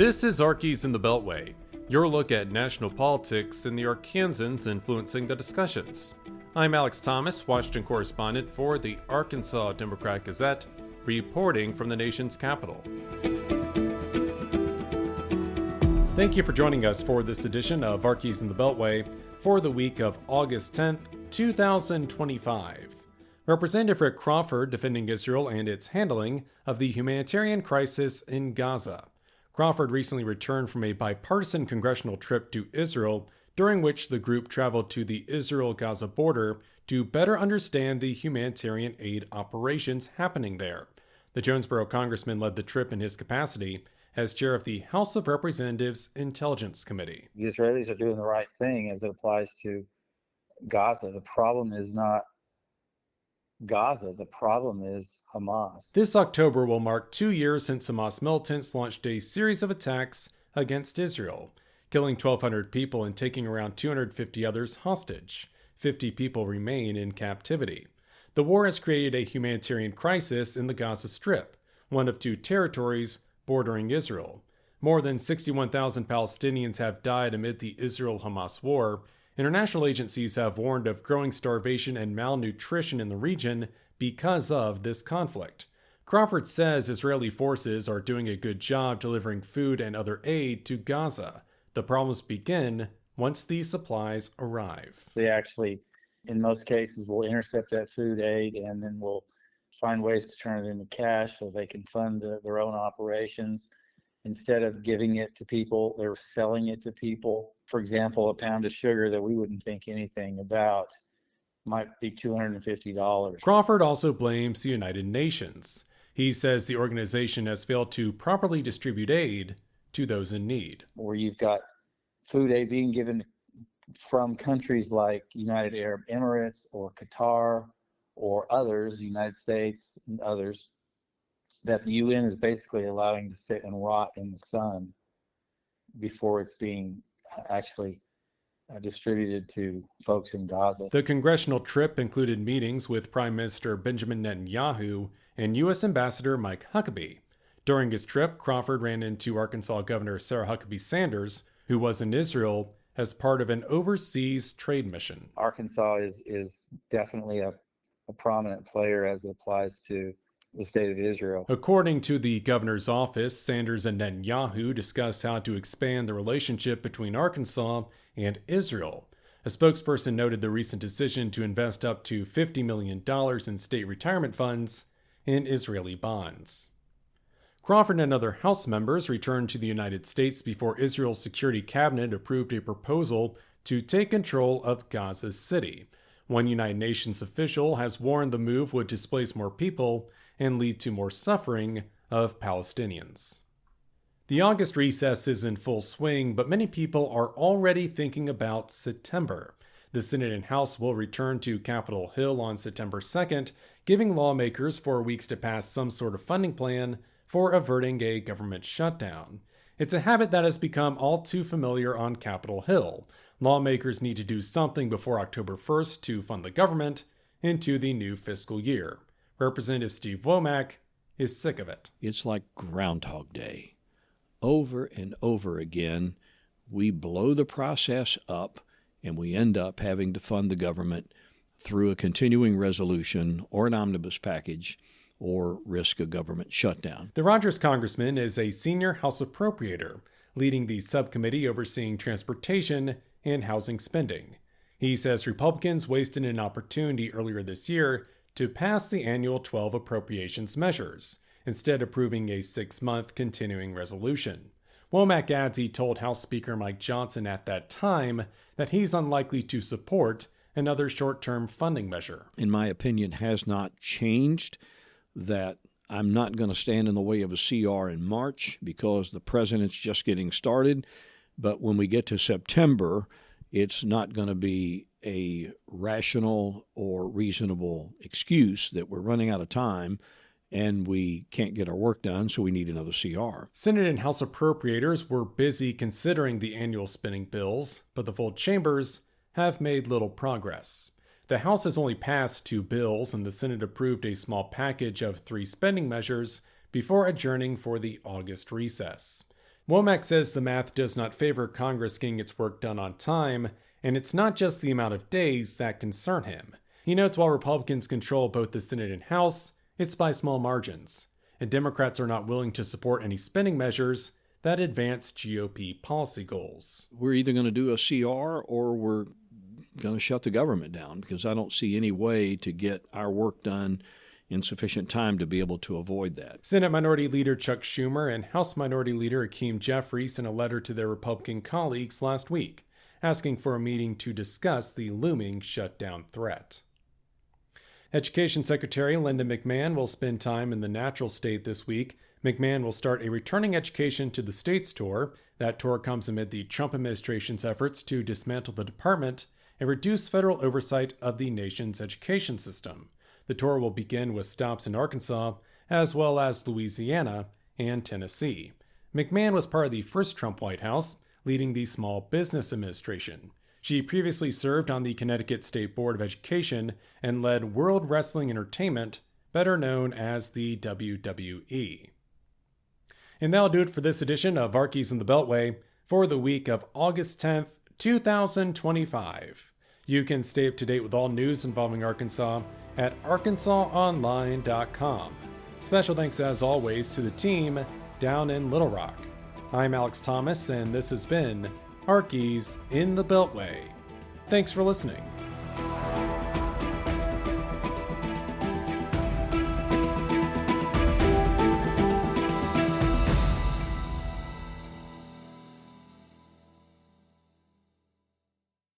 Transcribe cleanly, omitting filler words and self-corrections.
This is Arkies in the Beltway, your look at national politics and the Arkansans influencing the discussions. I'm Alex Thomas, Washington correspondent for the Arkansas Democrat-Gazette, reporting from the nation's capital. Thank you for joining us for this edition of Arkies in the Beltway for the week of August 10th, 2025. Representative Rick Crawford defending Israel and its handling of the humanitarian crisis in Gaza. Crawford recently returned from a bipartisan congressional trip to Israel, during which the group traveled to the Israel-Gaza border to better understand the humanitarian aid operations happening there. The Jonesboro congressman led the trip in his capacity as chair of the House of Representatives Intelligence Committee. The Israelis are doing the right thing as it applies to Gaza. The problem is not Gaza, the problem is Hamas. This October will mark 2 years since Hamas militants launched a series of attacks against Israel, killing 1,200 people and taking around 250 others hostage. 50 people remain in captivity. The war has created a humanitarian crisis in the Gaza Strip, one of two territories bordering Israel. More than 61,000 Palestinians have died amid the Israel-Hamas war. International agencies have warned of growing starvation and malnutrition in the region because of this conflict. Crawford says Israeli forces are doing a good job delivering food and other aid to Gaza. The problems begin once these supplies arrive. They actually, in most cases, will intercept that food aid and then will find ways to turn it into cash so they can fund their own operations. Instead of giving it to people, they're selling it to people. For example, a pound of sugar that we wouldn't think anything about might be $250. Crawford also blames the United Nations. He says the organization has failed to properly distribute aid to those in need. Where you've got food aid being given from countries like United Arab Emirates or Qatar or others, the United States and others, that the UN is basically allowing to sit and rot in the sun before it's being actually distributed to folks in Gaza. The congressional trip included meetings with Prime Minister Benjamin Netanyahu and U.S. Ambassador Mike Huckabee. During his trip, Crawford ran into Arkansas Governor Huckabee Sanders, who was in Israel as part of an overseas trade mission. Arkansas is definitely a prominent player as it applies to the state of Israel. According to the governor's office, Sanders and Netanyahu discussed how to expand the relationship between Arkansas and Israel. A spokesperson noted the recent decision to invest up to $50 million in state retirement funds in Israeli bonds. Crawford and other House members returned to the United States before Israel's security cabinet approved a proposal to take control of Gaza City. One United Nations official has warned the move would displace more people and lead to more suffering of Palestinians. The August recess is in full swing, but many people are already thinking about September. The Senate and House will return to Capitol Hill on September 2nd, giving lawmakers 4 weeks to pass some sort of funding plan for averting a government shutdown. It's a habit that has become all too familiar on Capitol Hill. Lawmakers need to do something before October 1st to fund the government into the new fiscal year. Representative Steve Womack is sick of it. It's like Groundhog Day. Over and over again, we blow the process up and we end up having to fund the government through a continuing resolution or an omnibus package or risk a government shutdown. The Rogers congressman is a senior House appropriator, leading the subcommittee overseeing transportation and housing spending. He says Republicans wasted an opportunity earlier this year to pass the annual 12 appropriations measures, instead approving a 6-month continuing resolution. Womack adds he told House Speaker Mike Johnson at that time that he's unlikely to support another short-term funding measure. In my opinion, has not changed, that I'm not going to stand in the way of a CR in March because the president's just getting started. But when we get to September, it's not going to be a rational or reasonable excuse that we're running out of time and we can't get our work done, so we need another CR. Senate and House appropriators were busy considering the annual spending bills, but the full chambers have made little progress. The House has only passed 2 bills, and the Senate approved a small package of 3 spending measures before adjourning for the August recess. Womack says the math does not favor Congress getting its work done on time, and it's not just the amount of days that concern him. He notes while Republicans control both the Senate and House, it's by small margins, and Democrats are not willing to support any spending measures that advance GOP policy goals. We're either going to do a CR or we're going to shut the government down, because I don't see any way to get our work done in sufficient time to be able to avoid that. Senate Minority Leader Chuck Schumer and House Minority Leader Hakeem Jeffries sent a letter to their Republican colleagues last week, asking for a meeting to discuss the looming shutdown threat. Education Secretary Linda McMahon will spend time in the Natural State this week. McMahon will start a Returning Education to the States tour. That tour comes amid the Trump administration's efforts to dismantle the department and reduce federal oversight of the nation's education system. The tour will begin with stops in Arkansas, as well as Louisiana and Tennessee. McMahon was part of the first Trump White House, leading the Small Business Administration. She previously served on the Connecticut State Board of Education and led World Wrestling Entertainment, better known as the WWE. And that'll do it for this edition of Arkies in the Beltway for the week of August 10th, 2025. You can stay up to date with all news involving Arkansas at arkansasonline.com. Special thanks as always to the team down in Little Rock. I'm Alex Thomas, and this has been Arkies in the Beltway. Thanks for listening.